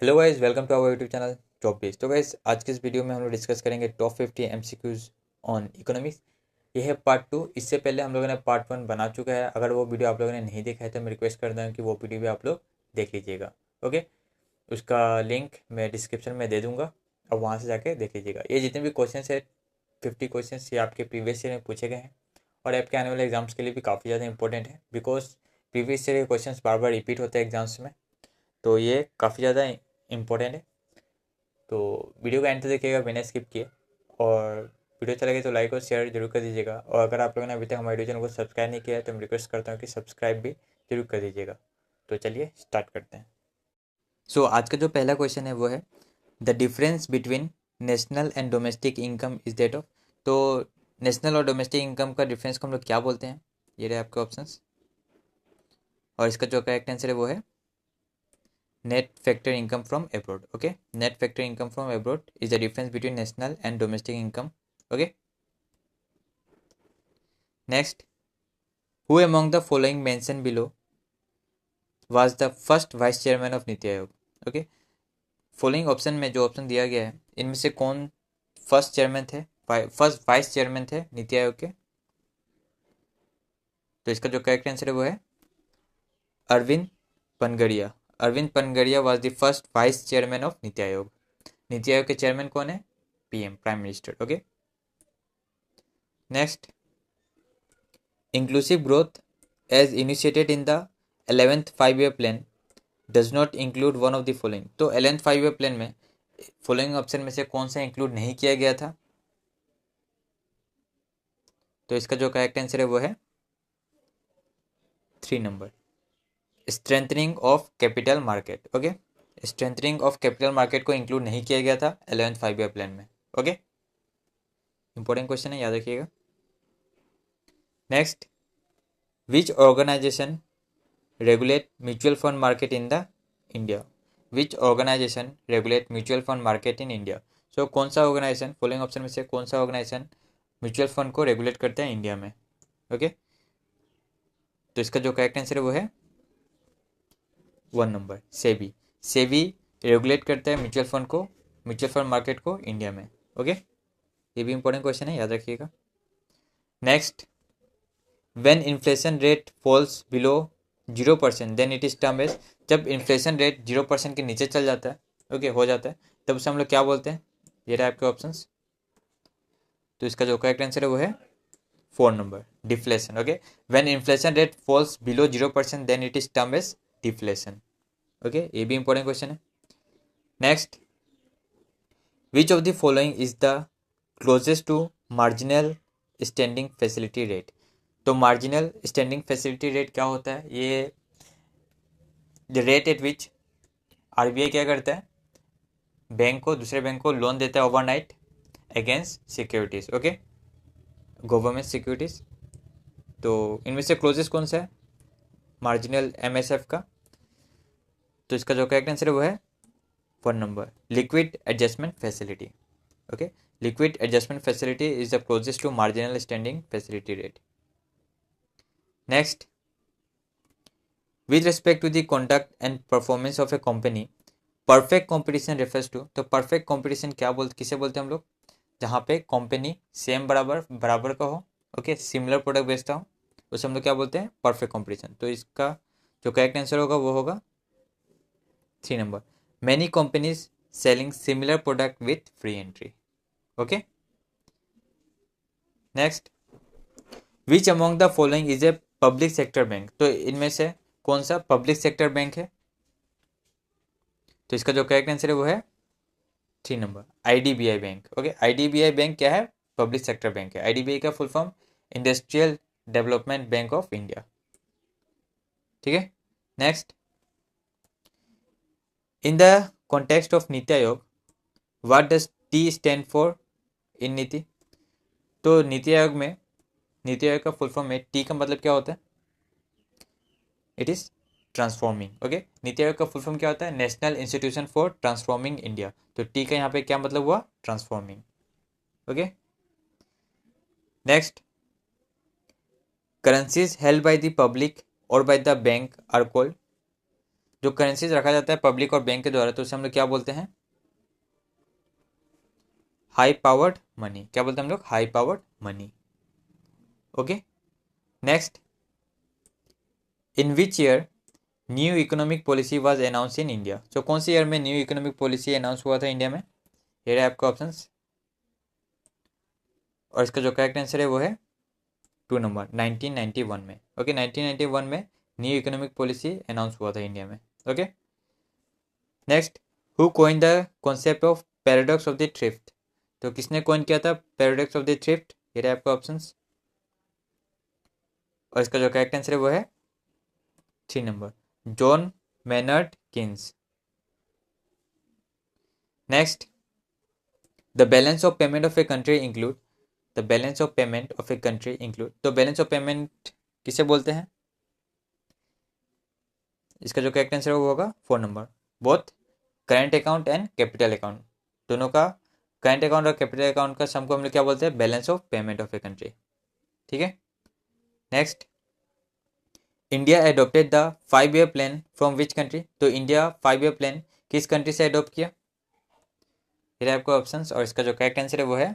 Hello guys, welcome to our YouTube channel top base. तो guys, आज के इस वीडियो में हम लोग डिस्कस करेंगे टॉप 50 एमसीक्यूज ऑन इकोनॉमिक्स। ये है पार्ट 2। इससे पहले हम लोगों ने पार्ट 1 बना चुका है। अगर वो वीडियो आप लोगों ने नहीं देखा है तो मैं रिक्वेस्ट करता हूँ कि वो वीडियो भी आप लोग देख लीजिएगा। ओके, उसका लिंक मैं डिस्क्रिप्शन में दे दूँगा और वहाँ से जाके देख लीजिएगा। ये जितने भी क्वेश्चन है 50 क्वेश्चन ये आपके प्रीवियस ईयर में पूछे गए हैं और आपके आने वाले एग्जाम्स के लिए भी काफ़ी ज़्यादा इंपॉर्टेंट है, बिकॉज प्रीवियस ईयर के क्वेश्चन बार बार रिपीट होते हैं एग्जाम्स में। तो ये काफ़ी ज़्यादा इंपॉर्टेंट है। तो वीडियो का एंड तक देखिएगा बिना स्किप किए, और वीडियो अच्छा लगे तो लाइक और शेयर जरूर कर दीजिएगा। और अगर आप लोगों ने अभी तक हमारे यूट्यूब चैनल को सब्सक्राइब नहीं किया है तो मैं रिक्वेस्ट करता हूँ कि सब्सक्राइब भी जरूर कर दीजिएगा। तो चलिए स्टार्ट करते हैं। आज का जो पहला क्वेश्चन है वो है the difference between national and domestic income is that of. तो नेशनल और डोमेस्टिक इनकम का डिफरेंस को हम लोग क्या बोलते हैं? ये रहे आपके ऑप्शंस, और इसका जो करेक्ट आंसर है वो है net factor income from abroad. Okay, net factor income from abroad is the difference between national and domestic income. Okay, next, who among the following mentioned below was the first vice chairman of NITI Aayog? Okay, following option में जो option दिया गया है इनमें से कौन first chairman थे, first vice chairman थे नीति आयोग के? तो इसका जो करेक्ट आंसर है वो है Arvind Panagariya. Arvind Panagariya was the first vice chairman of Niti Aayog. Niti Aayog के चेयरमैन कौन है? PM, prime minister. Okay, next, inclusive growth as initiated in the 11th 5 year plan does not include one of the following। तो 11th 5 year plan में following option में से कौन सा include नहीं किया गया था? तो इसका जो करेक्ट आंसर है वो है 3 number, strengthening of capital market. Okay, strengthening of capital market को इंक्लूड नहीं किया गया था 11th 5 year प्लान में। ओके, इंपॉर्टेंट क्वेश्चन है, याद रखिएगा। Next, which organisation regulate mutual fund market in the India? Which organization regulate mutual fund market in India? So कौन सा ऑर्गेनाइजेशन, फॉलोइंग ऑप्शन में से कौन सा ऑर्गेनाइजेशन म्यूचुअल फंड को रेगुलेट करता है इंडिया में? ओके, तो इसका जो करेक्ट आंसर है वो है 1 नंबर, सेबी। सेबी रेगुलेट करता है म्यूचुअल फंड को, म्यूचुअल फंड मार्केट को इंडिया में। ओके, ये भी इंपॉर्टेंट क्वेश्चन है, याद रखिएगा। Next, when inflation rate falls below 0% then it is term as. जब इन्फ्लेशन रेट 0% के नीचे चल जाता है, ओके, हो जाता है, तब उसे हम लोग क्या बोलते हैं? ये रहा आपके ऑप्शंस। तो इसका जो करेक्ट आंसर है वो है 4 number, deflation. Okay, when inflation rate falls below 0% then it is term as deflation. Okay, ये भी इंपॉर्टेंट क्वेश्चन है। Next, which of the following is the closest to marginal standing facility rate? तो marginal standing facility rate क्या होता है? ये the rate at which RBI क्या करता है, बैंक को, दूसरे बैंक को लोन देता है overnight against securities. Okay, government securities. तो इनमें से क्लोजेस्ट कौन सा है मार्जिनल एमएसएफ का? तो इसका जो करेक्ट आंसर है वो है 1 number, liquid adjustment facility. Okay, liquid adjustment facility is the closest to marginal standing facility rate. Next, with respect to the conduct and performance of a company, perfect competition refers to. तो perfect competition क्या बोलते, किसे बोलते हैं हम लोग? जहाँ पे कंपनी सेम बराबर बराबर का हो, ओके, सिमिलर प्रोडक्ट बेचता हो, उसे हम लोग क्या बोलते हैं? Perfect competition. तो इसका जो करेक्ट आंसर होगा वो होगा 3 number, many companies selling similar product with free entry. Okay, next, which among the following is a public sector bank? तो इनमें से कौन सा पब्लिक सेक्टर बैंक है? तो इसका जो करेक्ट आंसर है वो है 3 number, IDBI bank. Okay, IDBI bank क्या है? पब्लिक सेक्टर बैंक है। आईडीबीआई का full form industrial development bank of India. ठीक है, next, in the context of Niti आयोग what does T stand for in नीति? तो नीति आयोग में, नीति आयोग का फुल फॉर्म में टी का मतलब क्या होता है? It is transforming. Okay, NITI Aayog का फुल फॉर्म क्या होता है? National institution for transforming India. तो टी का यहाँ पे क्या मतलब हुआ? Transforming. Okay, next, currencies held by the public or by the bank are called? जो करेंसीज रखा जाता है पब्लिक और बैंक के द्वारा, तो उसे हम लोग क्या बोलते हैं? High powered money. क्या बोलते हैं हम लोग? High powered money. Okay, next, in which year new economic policy was announce in India? तो कौन सी ईयर में न्यू इकोनॉमिक पॉलिसी अनाउंस हुआ था इंडिया में? ये रहे आपका ऑप्शंस, और इसका जो करेक्ट आंसर है वो है 2 नंबर, 1991 में। ओके, 1991 में न्यू इकोनॉमिक पॉलिसी अनाउंस हुआ था इंडिया में। Okay, next, who coin the concept of paradox of the thrift? तो किसने कॉइन किया था पैराडॉक्स ऑफ द थ्रिफ्ट? ये रहे आपका ऑप्शंस, और इसका जो करेक्ट आंसर है वो है 3 number, John mannered Keynes. Next, the balance of payment of a country include, the balance of payment of a country include, तो बैलेंस ऑफ पेमेंट किसे बोलते हैं? इसका जो करेक्ट आंसर होगा 4 number, both current account and capital account, दोनों का current account और कैपिटल अकाउंट का सम को हम लोग क्या बोलते हैं? Balance of payment of a country. ठीक है, next, India adopted the 5 year plan from which country? तो इंडिया 5 ईयर प्लान किस कंट्री से एडोप्ट किया? ये आपको ऑप्शंस, और इसका जो करेक्ट आंसर है वो है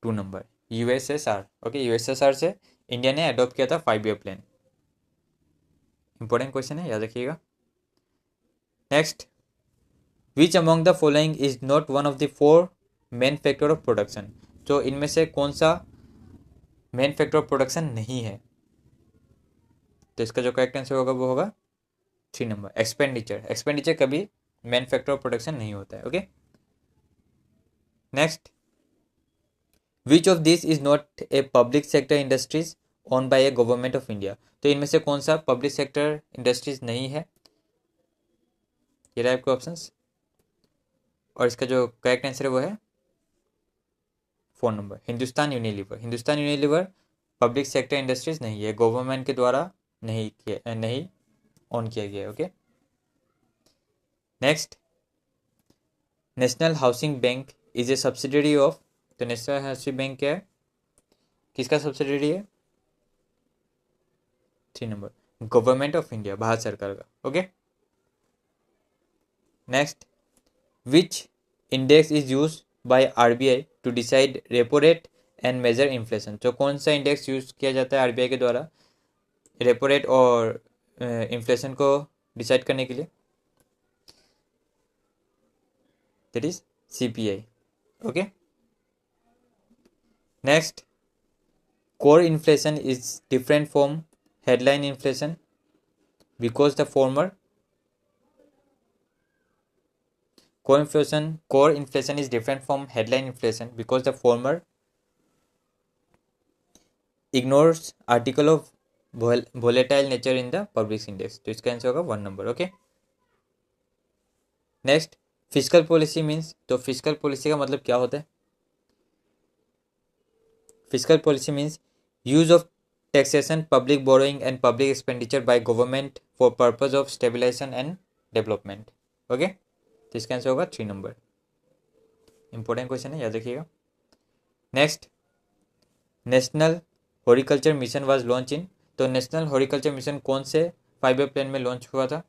2 नंबर, यूएसएसआर। ओके, यूएसएसआर से इंडिया ने अडॉप्ट किया था 5 ईयर प्लान। इंपॉर्टेंट क्वेश्चन है, याद रखिएगा। Next, which among the following is not one of the 4 main factor of production? तो इनमें से कौन सा मेन फैक्टर ऑफ प्रोडक्शन नहीं है? तो इसका जो करेक्ट आंसर होगा वो होगा 3 नंबर, एक्सपेंडिचर। एक्सपेंडिचर कभी मेन फैक्टर ऑफ प्रोडक्शन नहीं होता है। Okay, next, which of this is not a public sector industries own by a government of India? तो इनमें से कौन सा पब्लिक सेक्टर इंडस्ट्रीज नहीं है? ये रहा आपके ऑप्शंस, और इसका जो करेक्ट आंसर है वो है 4 number, Hindustan Unilever. Hindustan Unilever public sector industries नहीं है, गवर्नमेंट के द्वारा नहीं ऑन किया गया है। Okay, next, national housing bank is a subsidiary of, तो नेशनल हाउसिंग बैंक क्या है, किसका सब्सिडरी है? 3 number, government of India, Bharat सरकार का। Okay, next, which index is use by RBI to decide repo rate and measure inflation? तो कौन सा इंडेक्स यूज किया जाता है आरबीआई के द्वारा रेपो रेट और इन्फ्लेशन को डिसाइड करने के लिए? That is CPI. Okay, next, core inflation is different from headline inflation because the former, core inflation is different from headline inflation because the former ignores article of volatile nature in the public index। तो इसका answer होगा 1 number. Okay, next, physical policy means, तो physical policy का मतलब क्या होता है? Physical policy means use of taxation, public borrowing and public expenditure by government for purpose of stabilisation and development. Okay, तो इसका आंसर होगा 3 नंबर। इंपॉर्टेंट क्वेश्चन है, याद रखिएगा। Next, national horticulture mission was launch in, तो national horticulture mission कौन से 5 year plan में लॉन्च हुआ था?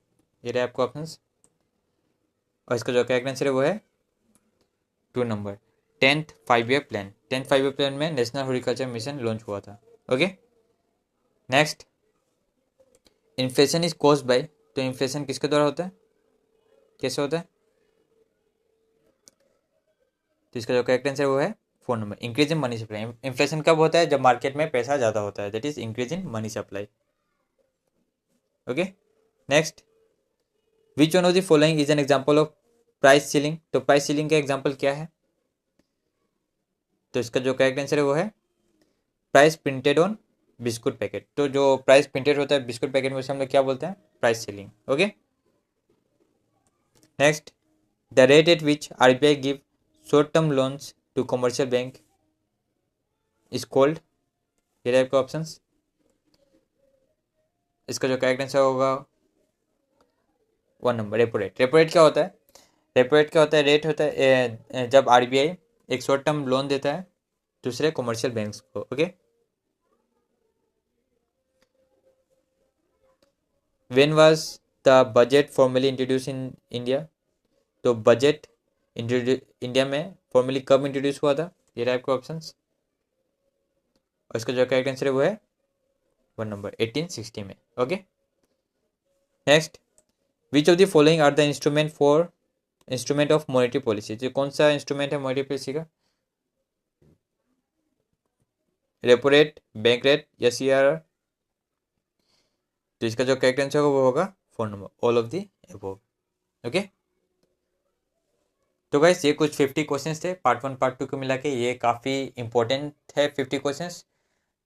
ये रहे आपको ऑप्शंस, और इसका जो करेक्ट आंसर है वो है 2 number, 10th 5 year plan. 10th 5 year plan में नेशनल हॉर्टिकल्चर मिशन लॉन्च हुआ था। Okay, next, inflation is caused by, तो इन्फ्लेशन किसके द्वारा होता है, कैसे होता है? तो इसका जो करेक्ट आंसर वो है 4 number, increase in money supply. Inflation कब होता है? जब मार्केट में पैसा ज़्यादा होता है, that is increase in money supply. Okay, next, which one of the following is an example of price ceiling? तो प्राइस सीलिंग का एग्जांपल क्या है? तो इसका जो करेक्ट आंसर है वो है price printed on biscuit packet. तो जो प्राइस प्रिंटेड होता है बिस्कुट पैकेट में, उसे हम लोग क्या बोलते हैं? Price ceiling. Okay, next, the rate at which RBI give short term loans to commercial bank is called, ये टाइप के ऑप्शंस, इसका जो करेक्ट आंसर होगा 1 number, repo rate. Repo rate क्या होता है? रेपो रेट क्या होता है? रेट होता है जब आरबीआई एक शॉर्ट टर्म लोन देता है दूसरे कमर्शियल बैंक्स को। Okay, when was the budget formally introduce in India? तो बजट इंडिया में फॉर्मली कब इंट्रोड्यूस हुआ था? ये टाइप के ऑप्शंस, और इसका जो करेक्ट आंसर है वो है 1 नंबर 1860 में। Okay, next, which of the following are the instrument of monetary policy? जो कौन सा इंस्ट्रूमेंट है मॉनेटरी पॉलिसी का? रेपो रेट, बैंक रेट या CRR? तो इसका जो करेक्ट आंसर होगा वो होगा 4 number, all of the above. Okay, तो गाइस ये कुछ 50 क्वेश्चंस थे पार्ट 1 पार्ट 2 को मिला के। ये काफ़ी इंपॉर्टेंट है 50 क्वेश्चंस।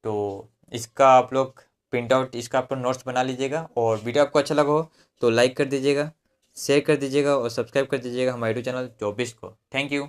तो इसका आप लोग प्रिंट आउट, इसका आप लोग नोट्स बना लीजिएगा, और वीडियो आपको अच्छा लगा हो तो लाइक कर दीजिएगा, शेयर कर दीजिएगा और सब्सक्राइब कर दीजिएगा हमारे यूट्यूब चैनल 24 को। Thank you.